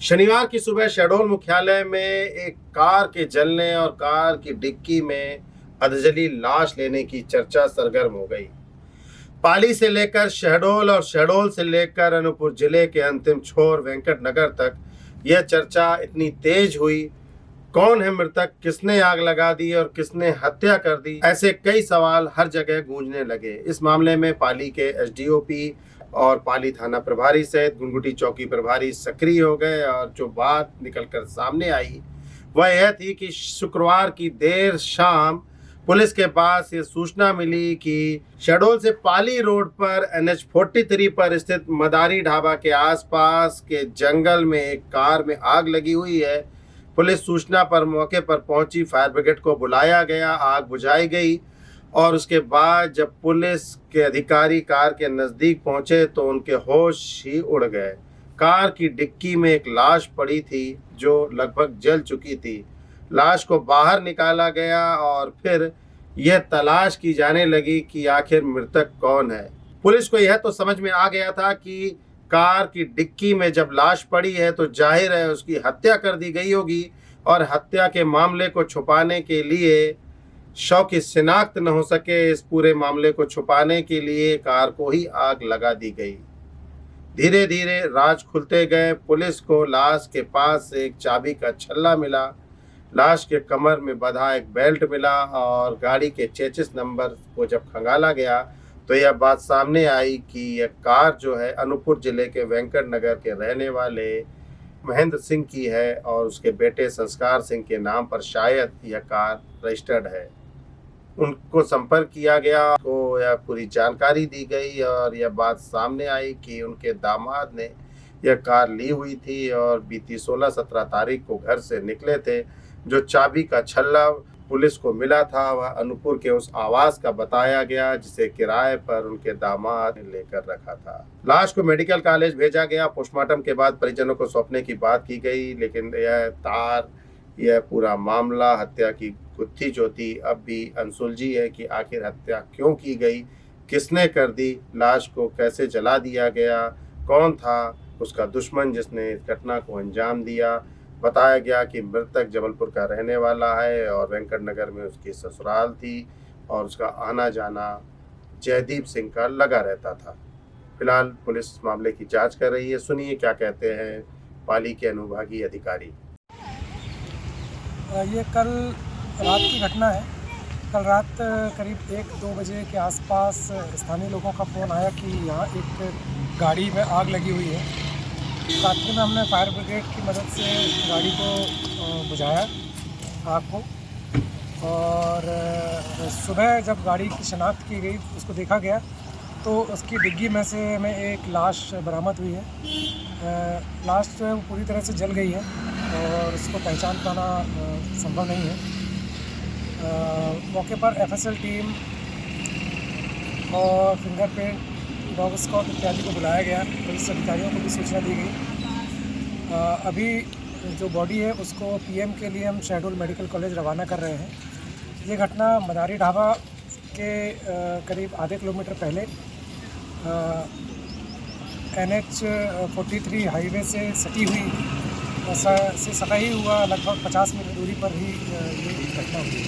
शनिवार की सुबह शहडोल मुख्यालय में एक कार के जलने और कार की डिक्की में अधजली लाश लेने की चर्चा सरगर्म हो गई। पाली से लेकर शहडोल और शहडोल से लेकर अनूपपुर जिले के अंतिम छोर वेंकटनगर तक यह चर्चा इतनी तेज हुई। कौन है मृतक, किसने आग लगा दी और किसने हत्या कर दी, ऐसे कई सवाल हर जगह गूंजने लगे। इस मामले में पाली के एसडीओपी और पाली थाना प्रभारी सहित गुनगुटी चौकी प्रभारी सक्रिय हो गए और जो बात निकलकर सामने आई वह यह थी कि शुक्रवार की देर शाम पुलिस के पास ये सूचना मिली कि शहडोल से पाली रोड पर NH43 पर स्थित मदारी ढाबा के आसपास के जंगल में एक कार में आग लगी हुई है। पुलिस सूचना पर मौके पर पहुंची, फायर ब्रिगेड को बुलाया गया, आग बुझाई गई और उसके बाद जब पुलिस के अधिकारी कार के नज़दीक पहुंचे तो उनके होश ही उड़ गए। कार की डिक्की में एक लाश पड़ी थी जो लगभग जल चुकी थी। लाश को बाहर निकाला गया और फिर यह तलाश की जाने लगी कि आखिर मृतक कौन है। पुलिस को यह तो समझ में आ गया था कि कार की डिक्की में जब लाश पड़ी है तो जाहिर है उसकी हत्या कर दी गई होगी और हत्या के मामले को छुपाने के लिए, शव की शिनाख्त न हो सके, इस पूरे मामले को छुपाने के लिए कार को ही आग लगा दी गई। धीरे धीरे राज खुलते गए। पुलिस को लाश के पास से एक चाबी का छल्ला मिला, लाश के कमर में बंधा एक बेल्ट मिला और गाड़ी के चेचिस नंबर को जब खंगाला गया तो यह बात सामने आई कि यह कार जो है अनूपपुर जिले के वेंकटनगर के रहने वाले महेंद्र सिंह की है और उसके बेटे संस्कार सिंह के नाम पर शायद यह कार रजिस्टर्ड है। उनको संपर्क किया गया, को यह पूरी जानकारी दी गई और यह बात सामने आई कि उनके दामाद ने यह कार ली हुई थी और बीती 16-17 तारीख को घर से निकले थे। जो चाबी का छल्ला पुलिस को मिला था वह अनूपपुर के उस आवास का बताया गया जिसे किराए पर उनके दामाद ने लेकर रखा था। लाश को मेडिकल कॉलेज भेजा गया। पोस्टमार्टम के बाद परिजनों को सौंपने की बात की गई, लेकिन यह पूरा मामला, हत्या की गुत्थी जो थी, अब भी अनसुलझी है कि आखिर हत्या क्यों की गई, किसने कर दी, लाश को कैसे जला दिया गया, कौन था उसका दुश्मन जिसने इस घटना को अंजाम दिया। बताया गया कि मृतक जबलपुर का रहने वाला है और वेंकटनगर में उसकी ससुराल थी और उसका आना जाना जयदीप सिंह का लगा रहता था। फिलहाल पुलिस मामले की जांच कर रही है। सुनिए क्या कहते हैं पाली के अनुभागीय अधिकारी। ये कल रात की घटना है। कल रात करीब 1-2 बजे के आसपास स्थानीय लोगों का फ़ोन आया कि यहाँ एक गाड़ी में आग लगी हुई है। रात्रि में हमने फायर ब्रिगेड की मदद से गाड़ी को बुझाया, आग को, और सुबह जब गाड़ी की शनाख्त की गई, उसको देखा गया तो उसकी डिग्गी में से हमें एक लाश बरामद हुई है। लाश जो है वो पूरी तरह से जल गई है और उसको पहचान पाना संभव नहीं है। मौके पर FSL टीम और फिंगरप्रिंट, डॉग स्क्वाड इत्यादि को बुलाया गया। पुलिस अधिकारियों को भी सूचना दी गई। अभी जो बॉडी है उसको PM के लिए हम शहडोल मेडिकल कॉलेज रवाना कर रहे हैं। ये घटना मदारी ढाबा के करीब आधे किलोमीटर पहले NH43 हाईवे से सटी हुई, सफाई हुआ लगभग 50 मीटर दूरी पर ही ये घटना हुई।